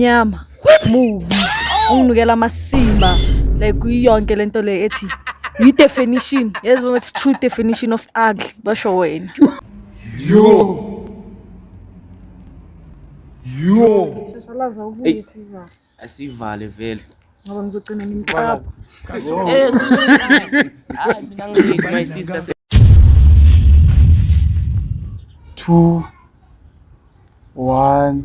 umnyama mubi onginukela amasimba like kuyonke lento le ethi i-definition yazi boma true definition of ugly basho wena sesalaza ukuyisiva asivale vele ngoba ngizogcina ngimqapha hayi mina ngithi my sister 2 1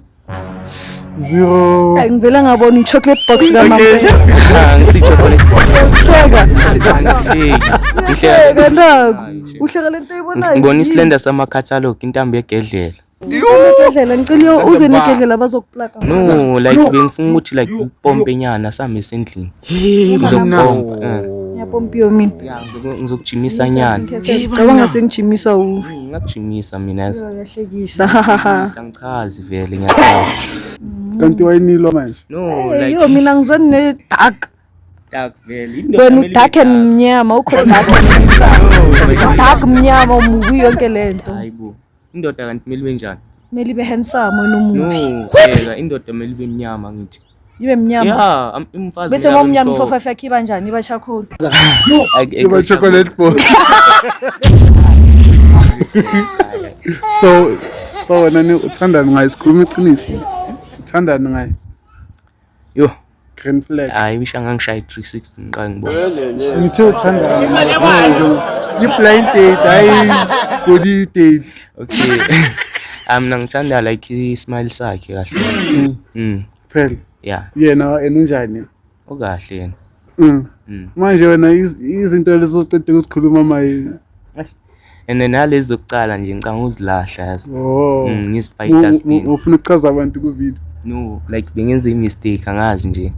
0 ngivela ngabona i-chocolate box kamama ngisi chocolate uhleka naku uhleka lento oyibonayo ngibona isilenda sama catalog intambo yegedlela igedlela ngicela uze negedlela bazokuplaka no like bengifuna ukuthi like upompe nyana sami esendlini uzopompa ngiyapompiyo mina ngizokujimisa nyana cabanga sengijimisa ngakujimisa mina yahlekisa ngichazi vele ngiyachaza kanti wayinilo manje no like yo mina ngizona ne dark vele wena dark and mnyama ukho dark mnyama umubi yonke lento hayibo indoda kanti kumele ibe njani kumele ibe handsome wena umubi no phela indoda kumele ibe mnyama ngithi ibe mnyama yeah umfazi bese ngomnyama 45 yakhe kanjani iba charcoal iba chocolate box so wena uthandana ngayo sikhuluma iqiniso uthandana ngayo yo green flag hayi bisha ngangishaya 360 ngiqala ngibona ngithe uthandana ngayo i-blind date hayi body date okay mina ngithanda like ismile sakhe kahle phela yeah yena enunjani okahle yena manje wena izinto lezo sicede ukuzikhuluma maye and then nalezi zokucala nje ngicanga uzilahla yazi ngisifighter spin ufuna ukuchaza abantu ku video no like bengenza imistake angazi nje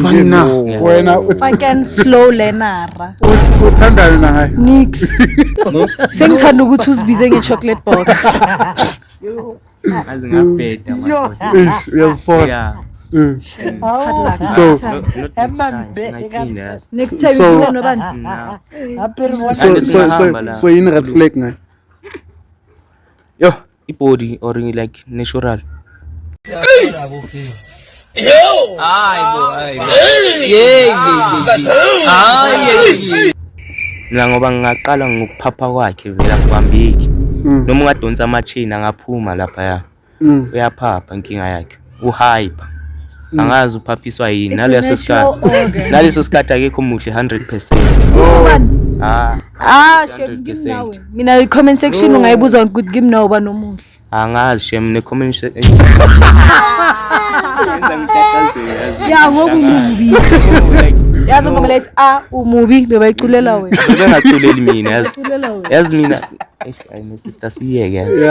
bana wena fucking slow learner uthandana naye nix sengithanda ukuthi uzibize nge-chocolate box azi ngabheda uyazifona yeah so next time you nobani so yini red flag ngayo yo ibody or like natural mina ngoba ngingaqala ngokuphapha kwakhe vela kuhambeki noma ungadonsa ama-chain angaphuma lapha ya uyaphapha inkinga yakhe uhyper angazi uphaphiswa yini naleso sikhathi akekho muhle 100%. Shem mina i-comment section ungayibuza ukuthi kimi nawo banomuhle angazi shem ne-comment section ya ngoba umubi yazi ngoba lethi umubi bebayiculela wena bengaculeli mina yazi mina yeah sister siyeke yazi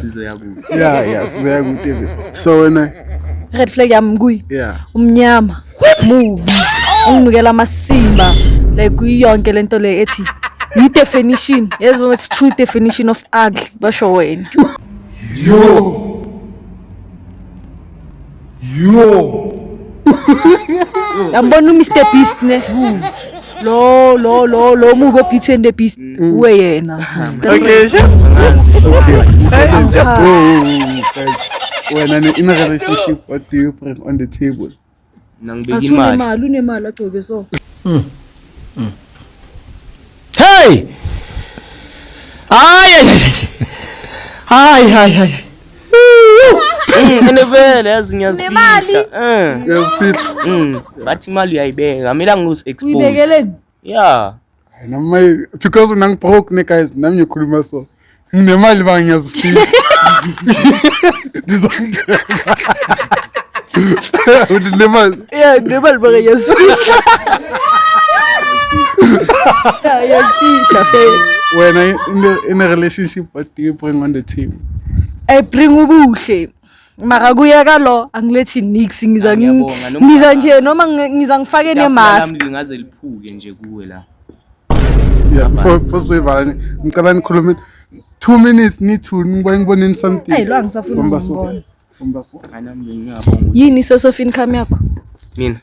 sizoyakude sizoyakude so wena red flag yami kuyi yeah umnyama mubi onginukela amasimba like kuyonke lento le ethi i-definition yazi boma true definition of ugly basho wena yambona uMr Beast ne lo mubi Beauty and the Beast uwe yena when in a relationship what do you bring on the table nangibeka imali unemali agcoke so hey ay enevele yazi ngiyazifihla bathi imali uyayibeka mina ngiuzi-expose uyibekeleni yeah nami because unang broke ne guys nami ngikhuluma so nginemali ba ngiyazifihla nemali bake yazifihla yazifihla when in a relationship what do you bring on the table I bring ubuhle mara kuyeka lo angilethi nix ngiza nje noma ngiza ngifake nemask ngaze liphuke nje kuwe la yeah for Sivane ngicela nikhulume 2 minutes need to ngiboneni something hey lo angisafuna ukubona anami ngiyabonga yini source of income yakho mina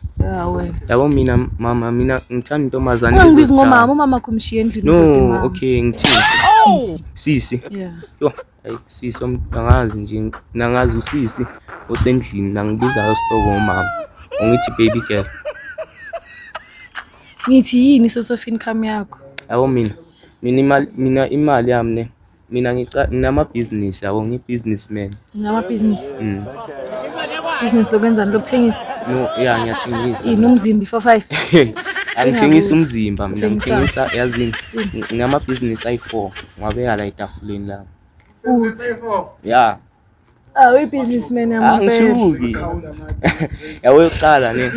wena yabo mina mama mina ngithanda intombazane ungibiza ngomama umama kumshiya endlini no okay ngithini sisi yeah yo Hayi sisi angazi nje nangazi usisi osendlini nangibiza usitoko ngomama. Ungithi baby girl. Ngithi yini source of income yakho? Yabo mina imali yami ne. Mina nginamabhizinisi yabo ngibusinessman. Ngama-business. Business lokwenzani lokuthengisa? No, yeah ngiyathengisa. Inomzimba 45. Angithengisa umzimba mina ngithengisa yazini nginamabhizinisi ayi4 ngwabeka la etafuleni la. Yeah. Uyi-businessman yamampela. Angishuki. Yawe uqala ne.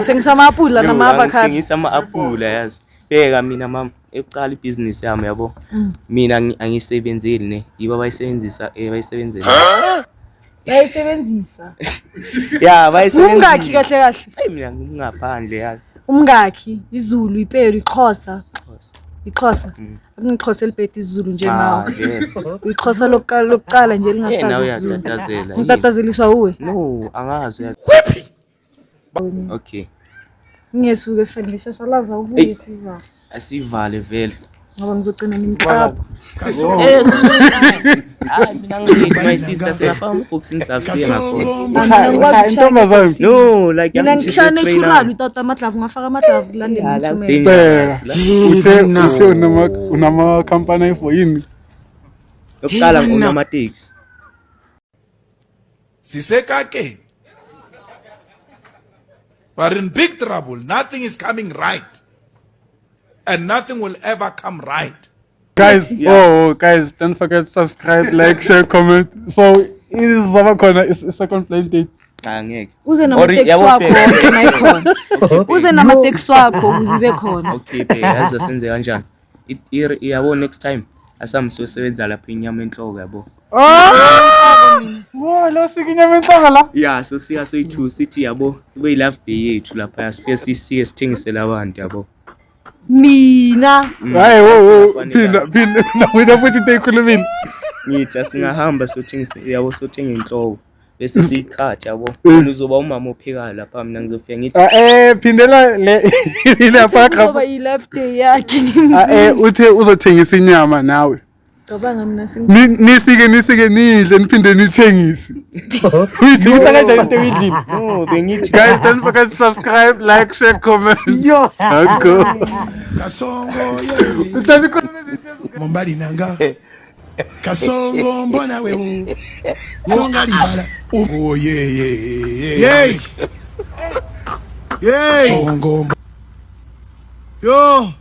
Uthengisa ama-apula nama-avocado. Ngithengisa ama-apula yazi. Bheka mina mama eqala ibhizinisi yami yabo. Mina angisebenzeli ne. Yiba bayisebenzisa bayisebenzela. Bayisebenzisa. Yeah, bayisebenzisa. Umngakhi kahle kahle? Hayi mina ngingaphandle yazi. Umngakhi, iZulu, iPedi, iXhosa. iXhosa. Akunixhosa elibhedi isiZulu njengawo. iXhosa lokuqala nje lingasazi isiZulu. Uyatatazela. Utatazeliswa uwe? No, angazi yazi. Okay. Ngesuke sifanele shashalaza ubuye siva. Asivale vele. Ngoba ngizogcina nimqaba. Hayi mina ngithi my sister singafaka ama-boxing gloves siye Intombazane. No, like Mina ngishaya natural without amaglavu ngafaka amaglavu kulandela umthumela. Uthe unama-company ayi4 yini? Yokuqala nginama-taxi. Sisekake. We're in big trouble. Nothing is coming right. And nothing will ever come right. Guys, guys, don't forget to subscribe, like, share, comment. So, is Zabakhona is second plane date. Angeke. Uze nama-taxi wakho wena ikhona. Uze nama-taxi wakho uzibe khona. Okay, babe, yazi asenze kanjani? Yabo next time asamsosebenza lapha inyama enhloko yabo. Lo sikinyama enhloko la. Yeah, so siya soyi2 sithi yabo kube love day yethu lapha sibe sisiye sithengisela abantu yabo. Mina. Hayi phinda wena futhi into ekhulumini. Ngithi asingahamba sothengisa yabo sothenga inhloko bese siyikhathi yabo. Uzoba umama ophekayo lapha mina ngizofika ngithi phindela le paragraph. Ngoba i-love day yakhe. Uthe uzothengisa inyama nawe. Cabanga mina nisike nidle niphinde nithengise. Uyithengisa kanjani into oyidlile? no bengithi Guys, don't forget to subscribe, like, share, comment. Go. Kasongo Uthanda ikhuluma Mombali nanga. Kasongo mbona wewe. Songa libala. Oh yeah. Songo. Yo.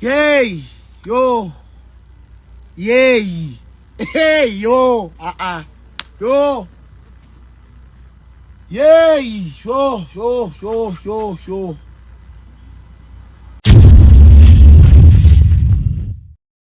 Yay. Yo. Yay. Hey, yo. Yo. Yay. Yo.